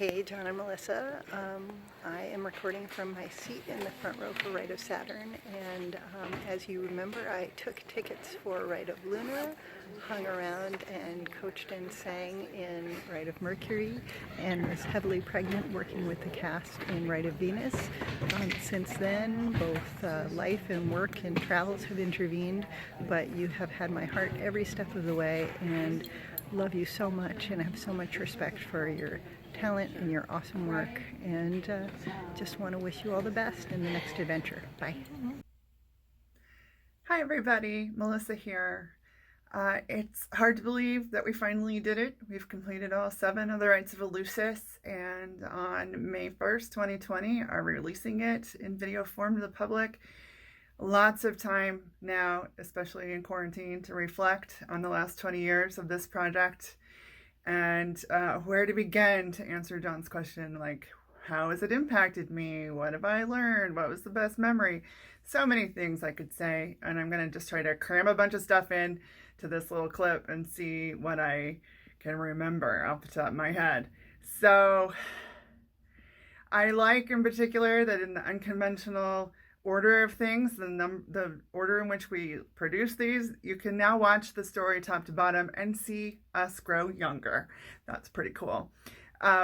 Hey, John and Melissa. I am recording from my seat in the front row for Rite of Saturn, and as you remember, I took tickets for Rite of Luna, hung around and coached and sang in Rite of Mercury, and was heavily pregnant working with the cast in Rite of Venus. Since then, both life and work and travels have intervened, but you have had my heart every step of the way, and love you so much and have so much respect for your talent and your awesome work, and just want to wish you all the best in the next adventure. Bye. Hi everybody, Melissa here. It's hard to believe that we finally did it. We've completed all 7 of the Rites of Eleusis, and on May 1st, 2020, are releasing it in video form to the public. Lots of time now, especially in quarantine, to reflect on the last 20 years of this project and where to begin to answer John's question, like, how has it impacted me? What have I learned? What was the best memory? So many things I could say, and I'm going to just try to cram a bunch of stuff in to this little clip and see what I can remember off the top of my head. So I like in particular that in the unconventional order of things, the order in which we produce these, you can now watch the story top to bottom and see us grow younger. That's pretty cool.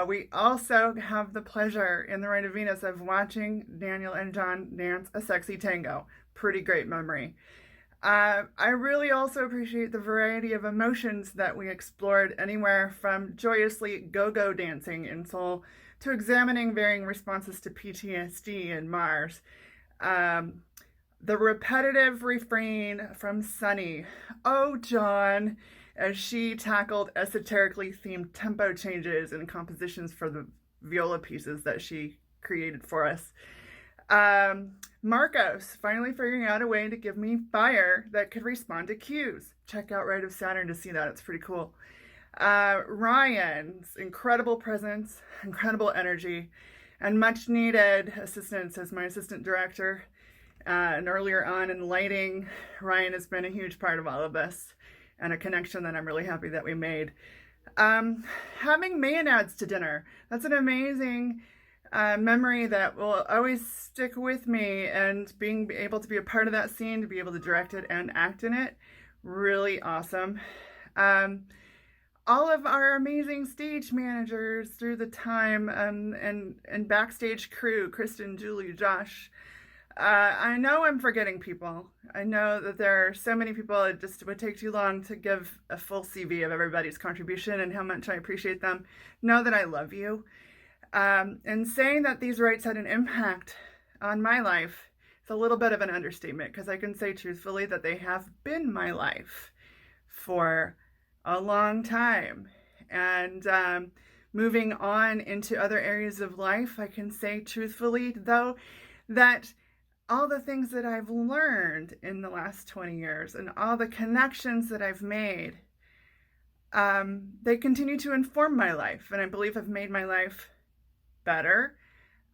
We also have the pleasure in the Rite of Venus of watching Daniel and John dance a sexy tango. Pretty great memory. I really also appreciate the variety of emotions that we explored, anywhere from joyously go-go dancing in Seoul to examining varying responses to PTSD in Mars. The repetitive refrain from Sunny, "Oh, John," as she tackled esoterically themed tempo changes and compositions for the viola pieces that she created for us. Marcos finally figuring out a way to give me fire that could respond to cues. Check out Rite of Saturn to see that. It's pretty cool. Ryan's incredible presence, incredible energy, and much needed assistance as my assistant director. And earlier on in lighting, Ryan has been a huge part of all of this and a connection that I'm really happy that we made. Having Mayonnaise to dinner, that's an amazing memory that will always stick with me, and being able to be a part of that scene, to be able to direct it and act in it, really awesome. All of our amazing stage managers through the time, and backstage crew, Kristen, Julie, Josh. I know I'm forgetting people. I know that there are so many people, it just would take too long to give a full CV of everybody's contribution and how much I appreciate them. Know that I love you. And saying that these rites had an impact on my life is a little bit of an understatement, because I can say truthfully that they have been my life for a long time. And moving on into other areas of life, I can say truthfully, though, that all the things that I've learned in the last 20 years and all the connections that I've made, they continue to inform my life, and I believe have made my life better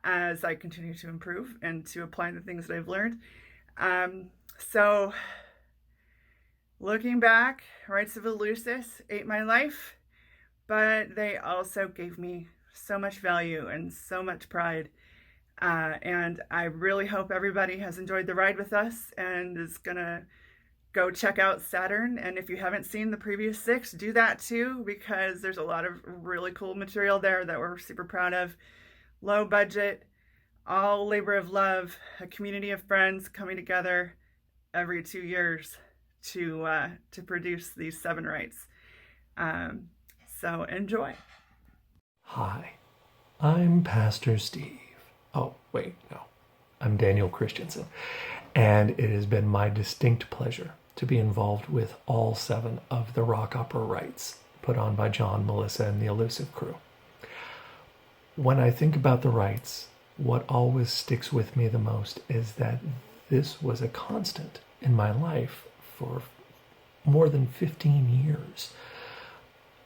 as I continue to improve and to apply the things that I've learned. So looking back, Rites of Eleusis ate my life, but they also gave me so much value and so much pride. And I really hope everybody has enjoyed the ride with us and is gonna go check out Saturn. And if you haven't seen the previous 6, do that too, because there's a lot of really cool material there that we're super proud of. Low budget, all labor of love, a community of friends coming together every 2 years to produce these 7 rites. So enjoy. Hi, I'm Pastor Steve. Oh, wait, no. I'm Daniel Christensen, and it has been my distinct pleasure to be involved with all 7 of the rock opera rites put on by John, Melissa, and the Elusive crew. When I think about the rites, what always sticks with me the most is that this was a constant in my life for more than 15 years.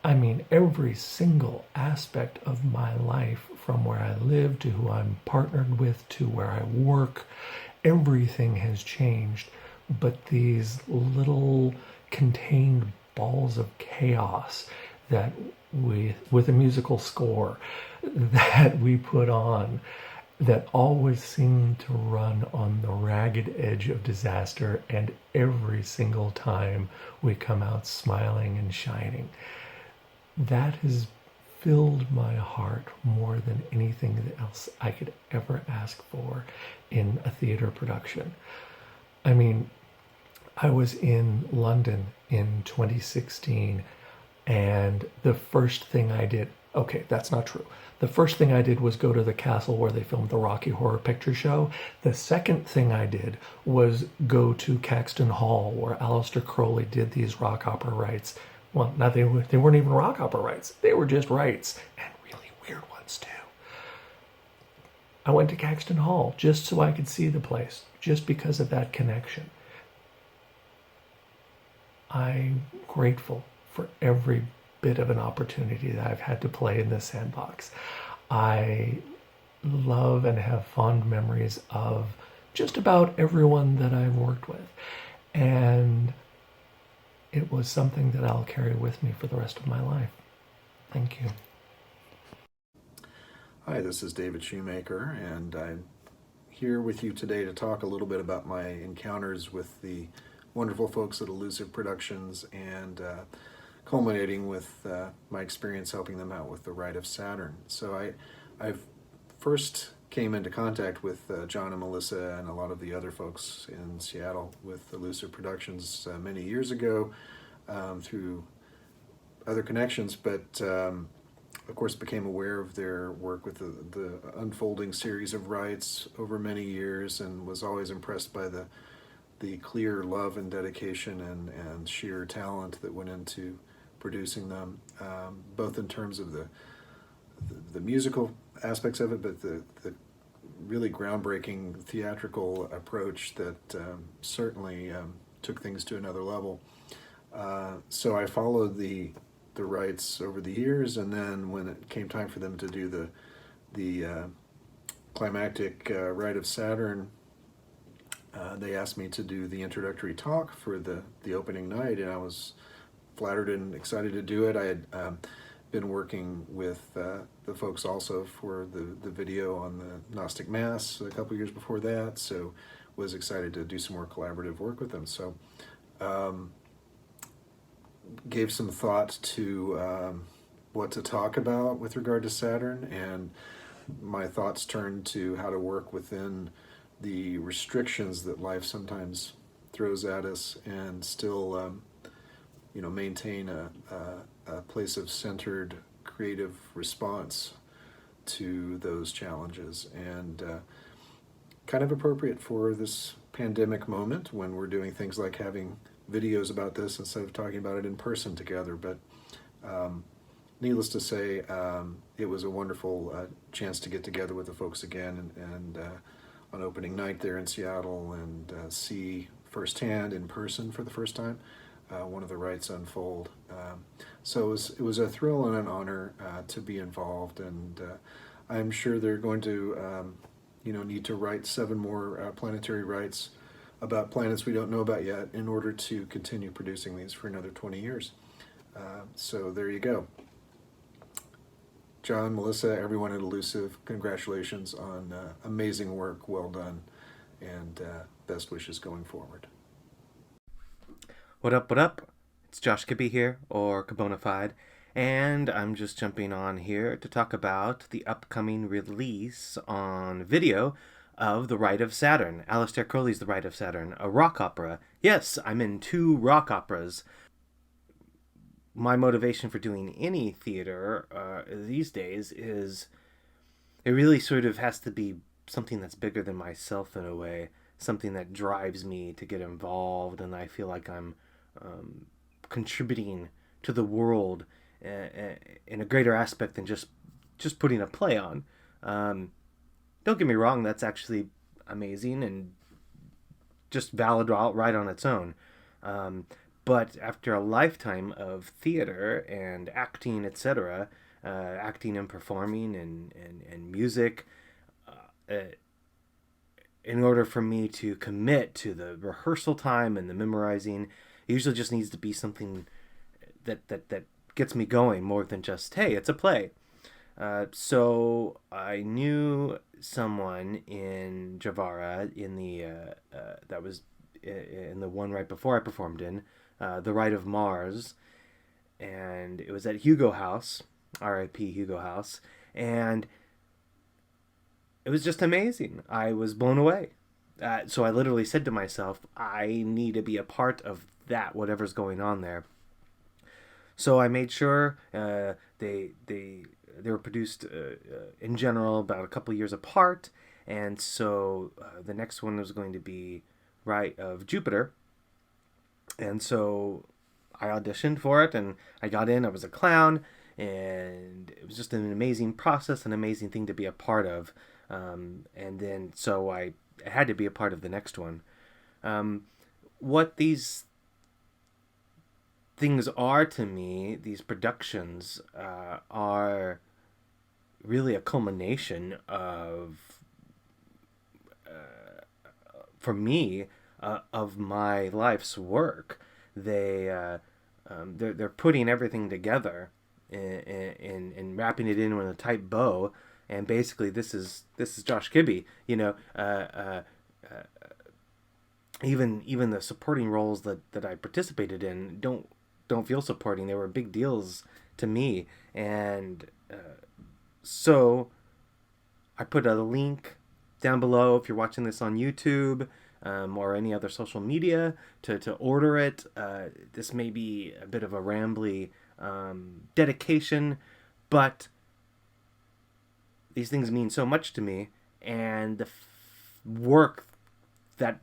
I mean, every single aspect of my life, from where I live to who I'm partnered with to where I work, everything has changed. But these little contained balls of chaos that with a musical score that we put on that always seemed to run on the ragged edge of disaster, and every single time we come out smiling and shining. That has filled my heart more than anything else I could ever ask for in a theater production. I mean, I was in London in 2016, and the first thing I did, okay, that's not true. The first thing I did was go to the castle where they filmed the Rocky Horror Picture Show. The second thing I did was go to Caxton Hall, where Aleister Crowley did these rock opera rites. Well, now they weren't even rock opera rites. They were just rites, and really weird ones too. I went to Caxton Hall just so I could see the place, just because of that connection. I'm grateful for every bit of an opportunity that I've had to play in this sandbox. I love and have fond memories of just about everyone that I've worked with. And it was something that I'll carry with me for the rest of my life. Thank you. Hi, this is David Shoemaker, and I'm here with you today to talk a little bit about my encounters with the wonderful folks at Elusive Productions, and culminating with my experience helping them out with the Rite of Saturn. So I've first came into contact with John and Melissa and a lot of the other folks in Seattle with Elusive Productions many years ago through other connections, but of course became aware of their work with the unfolding series of rites over many years, and was always impressed by the clear love and dedication and sheer talent that went into producing them, both in terms of the musical aspects of it, but the really groundbreaking theatrical approach that certainly took things to another level. So I followed the rites over the years, and then when it came time for them to do the climactic Rite of Saturn, they asked me to do the introductory talk for the opening night, and I was flattered and excited to do it. I had been working with the folks also for the video on the Gnostic Mass a couple years before that, so was excited to do some more collaborative work with them. So gave some thought to what to talk about with regard to Saturn, and my thoughts turned to how to work within the restrictions that life sometimes throws at us, and still maintain a place of centered creative response to those challenges, and kind of appropriate for this pandemic moment when we're doing things like having videos about this instead of talking about it in person together. But needless to say, it was a wonderful chance to get together with the folks again, and on opening night there in Seattle, and see firsthand in person for the first time one of the rites unfold. So it was a thrill and an honor to be involved, and I'm sure they're going to need to write 7 more planetary rites about planets we don't know about yet in order to continue producing these for another 20 years. So there you go. John, Melissa, everyone at Elusive, congratulations on amazing work, well done, and best wishes going forward. What up, what up? It's Josh Kibbe here, or Cabonafide, and I'm just jumping on here to talk about the upcoming release on video of the Rite of Saturn. Aleister Crowley's The Rite of Saturn, a rock opera. Yes, I'm in 2 rock operas. My motivation for doing any theater these days is it really sort of has to be something that's bigger than myself in a way, something that drives me to get involved, and I feel like I'm contributing to the world in a greater aspect than just putting a play on. Don't get me wrong, that's actually amazing and just valid right on its own. But after a lifetime of theater and acting, etc., acting and performing and music, in order for me to commit to the rehearsal time and the memorizing, it usually just needs to be something that gets me going more than just, hey, it's a play. So I knew someone in Javara in the that was in the one right before I performed in the Rite of Mars, and it was at Hugo House, R.I.P. Hugo House, and it was just amazing. I was blown away. So I literally said to myself, I need to be a part of that, whatever's going on there. So I made sure they were produced in general about a couple years apart, and so the next one was going to be Rite of Jupiter, and so I auditioned for it, and I got in. I was a clown, and it was just an amazing process, an amazing thing to be a part of, and then so I had to be a part of the next one. What these things are to me, these productions, are really a culmination of, for me, of my life's work. They're putting everything together and wrapping it in with a tight bow. And basically, this is Josh Kibbe. Even the supporting roles that I participated in don't feel supporting. They were big deals to me, and so I put a link down below if you're watching this on YouTube or any other social media to order it. This may be a bit of a rambly dedication, but these things mean so much to me, and the work that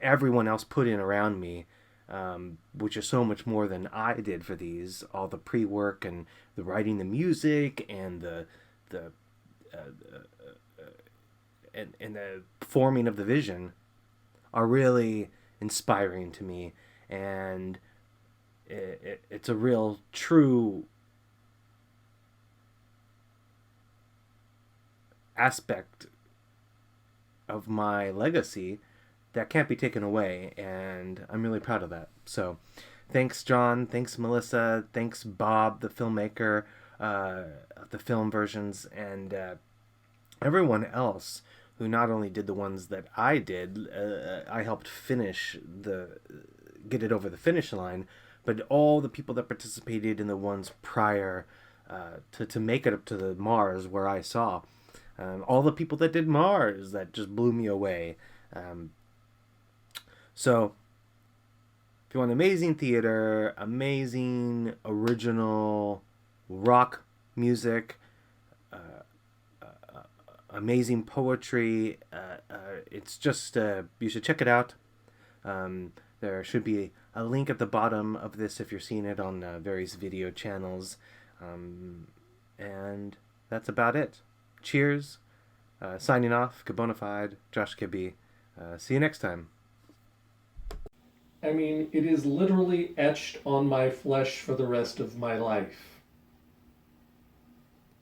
everyone else put in around me, which is so much more than I did for these, all the pre-work and the writing the music and the forming of the vision, are really inspiring to me, and it's a real true aspect of my legacy that can't be taken away, and I'm really proud of that. So thanks, John, thanks, Melissa, thanks, Bob, the filmmaker, the film versions, and everyone else who not only did the ones that I did, I helped get it over the finish line, but all the people that participated in the ones prior to make it up to the Mars where I saw. All the people that did Mars, that just blew me away. So, if you want amazing theater, amazing original rock music, amazing poetry, it's just, you should check it out. There should be a link at the bottom of this if you're seeing it on various video channels. And that's about it. Cheers. Signing off, Kabonafide, Josh Kibbe. See you next time. I mean, it is literally etched on my flesh for the rest of my life.